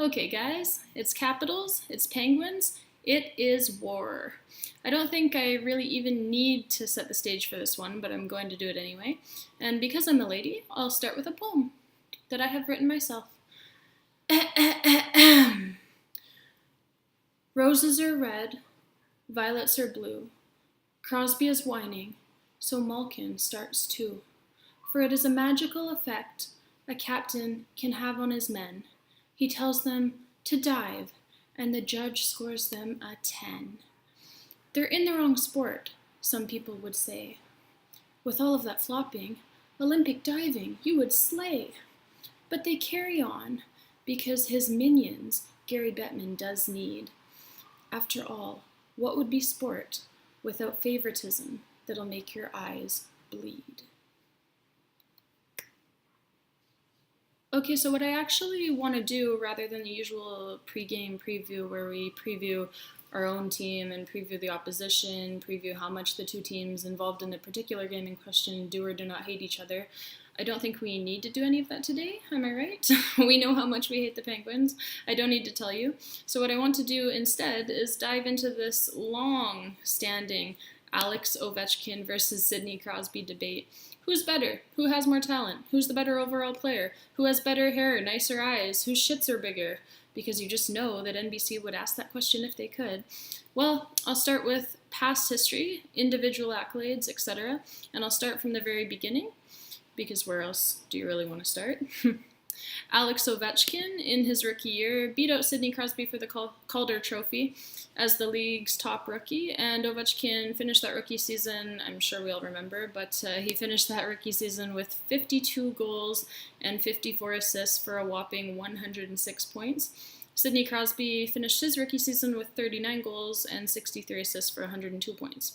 Okay, guys, it's Capitals, it's Penguins, it is war. I don't think I really even need to set the stage for this one, but I'm going to do it anyway. And because I'm a lady, I'll start with a poem that I have written myself. Roses are red, violets are blue. Crosby is whining, so Malkin starts too. For it is a magical effect a captain can have on his men. He tells them to dive, and the judge scores them a 10. They're in the wrong sport, some people would say. With all of that flopping, Olympic diving, you would slay. But they carry on, because his minions Gary Bettman does need. After all, what would be sport without favoritism that'll make your eyes bleed? Okay, so what I actually want to do, rather than the usual pre-game preview where we preview our own team and preview the opposition, preview how much the two teams involved in the particular game in question do or do not hate each other, I don't think we need to do any of that today, am I right? We know how much we hate the Penguins. I don't need to tell you. So what I want to do instead is dive into this long-standing Alex Ovechkin versus Sidney Crosby debate. Who's better? Who has more talent? Who's the better overall player? Who has better hair, nicer eyes? Whose shits are bigger? Because you just know that NBC would ask that question if they could. Well, I'll start with past history, individual accolades, etc. And I'll start from the very beginning, because where else do you really want to start? Alex Ovechkin, in his rookie year, beat out Sidney Crosby for the Calder Trophy as the league's top rookie, and Ovechkin finished that rookie season, I'm sure we all remember, but he finished that rookie season with 52 goals and 54 assists for a whopping 106 points. Sidney Crosby finished his rookie season with 39 goals and 63 assists for 102 points.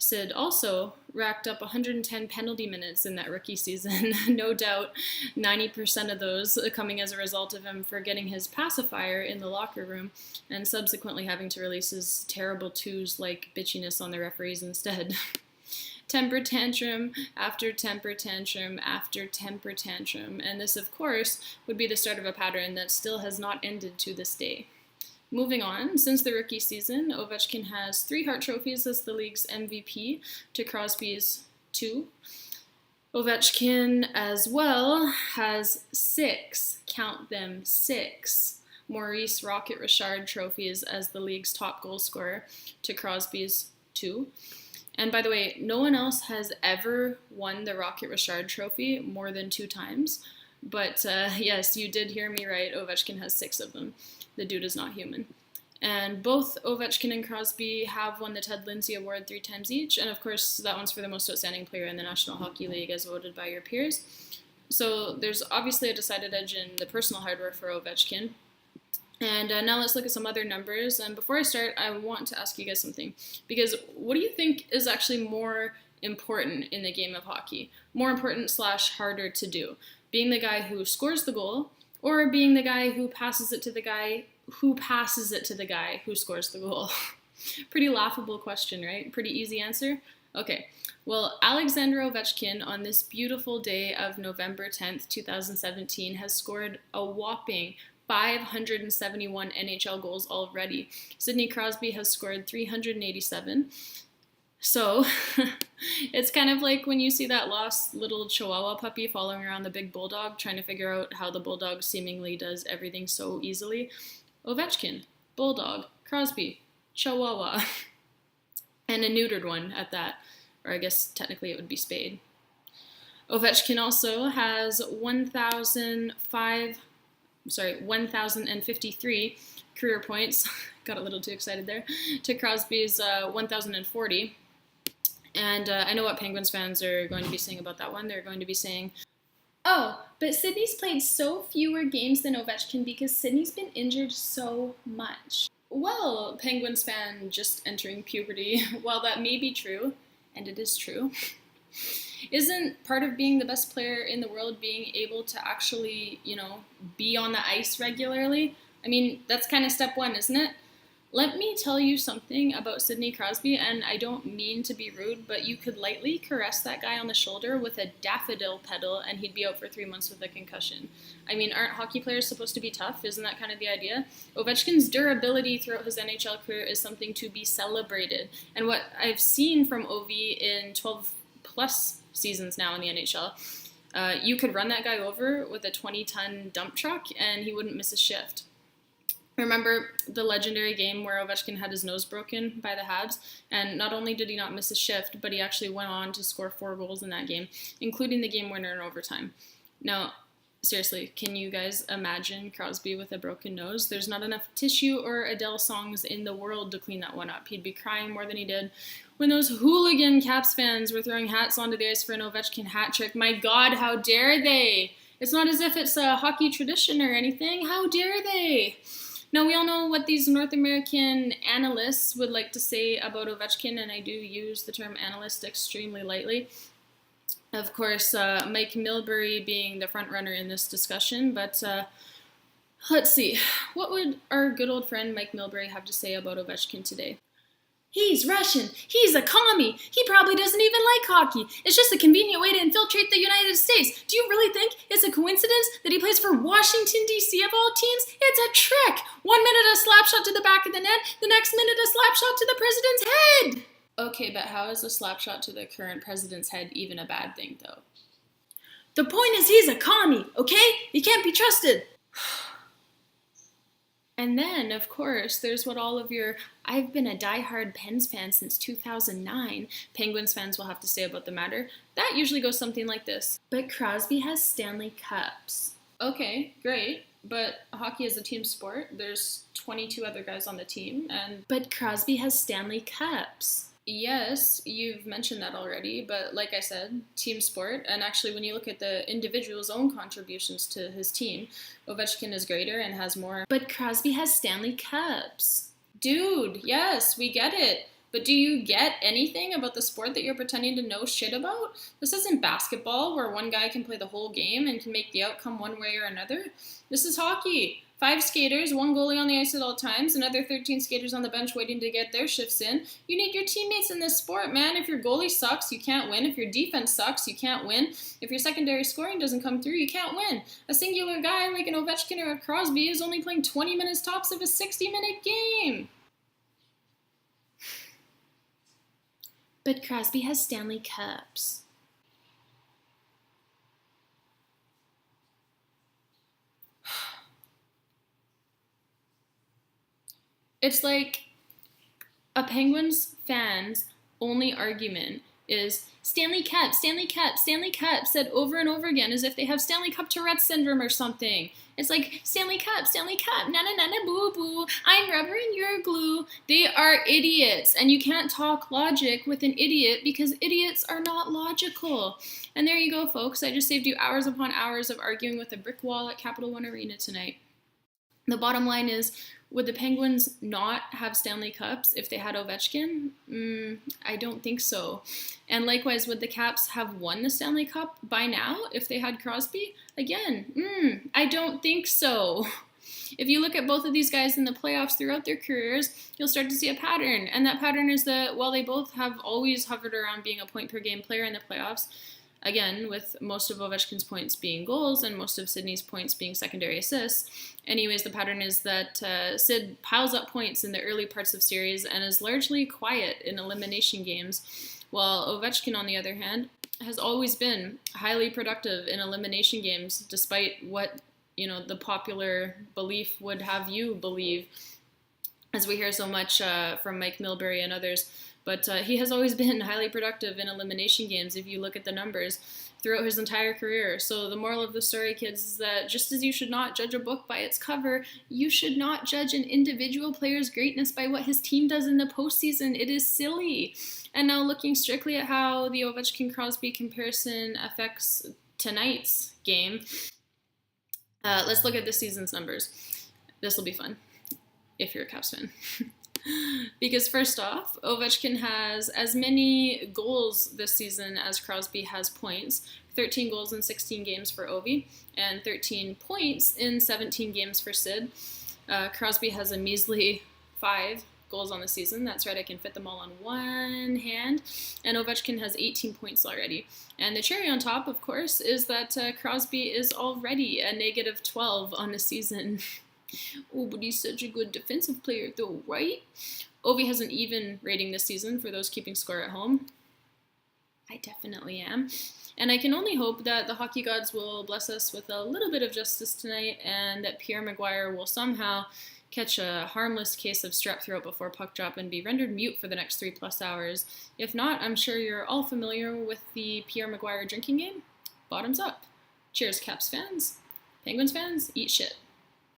Sid also racked up 110 penalty minutes in that rookie season, no doubt 90% of those coming as a result of him forgetting his pacifier in the locker room and subsequently having to release his terrible twos like bitchiness on the referees instead. Temper tantrum after temper tantrum after temper tantrum, and this, of course, would be the start of a pattern that still has not ended to this day. Moving on, since the rookie season, Ovechkin has 3 Hart trophies as the league's MVP to Crosby's 2. Ovechkin as well has 6, count them, 6 Maurice Rocket Richard trophies as the league's top goal scorer to Crosby's 2. And by the way, no one else has ever won the Rocket Richard trophy more than 2 times. But yes, you did hear me right, Ovechkin has 6 of them. The dude is not human. And both Ovechkin and Crosby have won the Ted Lindsay Award 3 times each, and of course that one's for the most outstanding player in the National Hockey League as voted by your peers. So there's obviously a decided edge in the personal hardware for Ovechkin. And now let's look at some other numbers. And before I start, I want to ask you guys something. Because what do you think is actually more important in the game of hockey? More important / harder to do? Being the guy who scores the goal, or being the guy who passes it to the guy who passes it to the guy who scores the goal? Pretty laughable question, right? Pretty easy answer? Okay, well, Alexander Ovechkin on this beautiful day of November 10th, 2017 has scored a whopping 571 NHL goals already. Sidney Crosby has scored 387. So, it's kind of like when you see that lost little Chihuahua puppy following around the big bulldog, trying to figure out how the bulldog seemingly does everything so easily. Ovechkin, bulldog, Crosby, Chihuahua, and a neutered one at that, or I guess technically it would be spayed. Ovechkin also has 1,053 career points, got a little too excited there, to Crosby's 1,040. And I know what Penguins fans are going to be saying about that one. They're going to be saying, oh, but Sidney's played so fewer games than Ovechkin because Sidney's been injured so much. Well, Penguins fan just entering puberty, while that may be true, and it is true, isn't part of being the best player in the world being able to actually, be on the ice regularly? I mean, that's kind of step 1, isn't it? Let me tell you something about Sidney Crosby, and I don't mean to be rude, but you could lightly caress that guy on the shoulder with a daffodil petal and he'd be out for 3 months with a concussion. I mean, aren't hockey players supposed to be tough? Isn't that kind of the idea? Ovechkin's durability throughout his NHL career is something to be celebrated. And what I've seen from Ovi in 12 plus seasons now in the NHL, you could run that guy over with a 20-ton dump truck and he wouldn't miss a shift. Remember the legendary game where Ovechkin had his nose broken by the Habs, and not only did he not miss a shift, but he actually went on to score 4 goals in that game, including the game winner in overtime. Now, seriously, can you guys imagine Crosby with a broken nose? There's not enough tissue or Adele songs in the world to clean that one up. He'd be crying more than he did when those hooligan Caps fans were throwing hats onto the ice for an Ovechkin hat trick. My God, how dare they? It's not as if it's a hockey tradition or anything. How dare they? Now, we all know what these North American analysts would like to say about Ovechkin, and I do use the term analyst extremely lightly. Of course, Mike Milbury being the front runner in this discussion, but let's see. What would our good old friend Mike Milbury have to say about Ovechkin today? He's Russian. He's a commie. He probably doesn't even like hockey. It's just a convenient way to infiltrate the United States. Do you really think it's a coincidence that he plays for Washington, D.C. of all teams? It's a trick. 1 minute a slap shot to the back of the net, the next minute a slap shot to the president's head. Okay, but how is a slap shot to the current president's head even a bad thing, though? The point is he's a commie, okay? He can't be trusted. And then, of course, there's what all of your I've been a diehard Pens fan since 2009 Penguins fans will have to say about the matter. That usually goes something like this. But Crosby has Stanley Cups. Okay, great. But hockey is a team sport. There's 22 other guys on the team, and but Crosby has Stanley Cups. Yes, you've mentioned that already, but like I said, team sport, and actually when you look at the individual's own contributions to his team, Ovechkin is greater and has more. But Crosby has Stanley Cups. Dude, yes, we get it. But do you get anything about the sport that you're pretending to know shit about? This isn't basketball where one guy can play the whole game and can make the outcome one way or another. This is hockey. 5 skaters, 1 goalie on the ice at all times, another 13 skaters on the bench waiting to get their shifts in. You need your teammates in this sport, man. If your goalie sucks, you can't win. If your defense sucks, you can't win. If your secondary scoring doesn't come through, you can't win. A singular guy like an Ovechkin or a Crosby is only playing 20 minutes tops of a 60-minute game. But Crosby has Stanley Cups. It's like a Penguins fan's only argument is Stanley Cup, Stanley Cup, Stanley Cup, said over and over again as if they have Stanley Cup Tourette syndrome or something. It's like, Stanley Cup, na na na na boo boo, I'm rubber and you're glue. They are idiots, and you can't talk logic with an idiot because idiots are not logical. And there you go, folks. I just saved you hours upon hours of arguing with a brick wall at Capital One Arena tonight. The bottom line is, would the Penguins not have Stanley Cups if they had Ovechkin? I don't think so. And likewise, would the Caps have won the Stanley Cup by now if they had Crosby? Again, I don't think so. If you look at both of these guys in the playoffs throughout their careers, you'll start to see a pattern. And that pattern is that while they both have always hovered around being a point-per-game player in the playoffs, again, with most of Ovechkin's points being goals and most of Sidney's points being secondary assists. Anyways, the pattern is that Sid piles up points in the early parts of series and is largely quiet in elimination games, while Ovechkin, on the other hand, has always been highly productive in elimination games, despite what, the popular belief would have you believe, as we hear so much from Mike Milbury and others. But he has always been highly productive in elimination games if you look at the numbers throughout his entire career. So the moral of the story, kids, is that just as you should not judge a book by its cover, you should not judge an individual player's greatness by what his team does in the postseason. It is silly. And now looking strictly at how the Ovechkin-Crosby comparison affects tonight's game, let's look at this season's numbers. This will be fun if you're a Caps fan. Because first off, Ovechkin has as many goals this season as Crosby has points. 13 goals in 16 games for Ovi, and 13 points in 17 games for Sid. Crosby has a measly 5 goals on the season. That's right, I can fit them all on one hand. And Ovechkin has 18 points already. And the cherry on top, of course, is that Crosby is already a negative 12 on the season. Oh, but he's such a good defensive player, though, right? Ovi has an even rating this season for those keeping score at home. I definitely am. And I can only hope that the hockey gods will bless us with a little bit of justice tonight and that Pierre Maguire will somehow catch a harmless case of strep throat before puck drop and be rendered mute for the next 3+ hours. If not, I'm sure you're all familiar with the Pierre Maguire drinking game. Bottoms up. Cheers, Caps fans. Penguins fans, eat shit.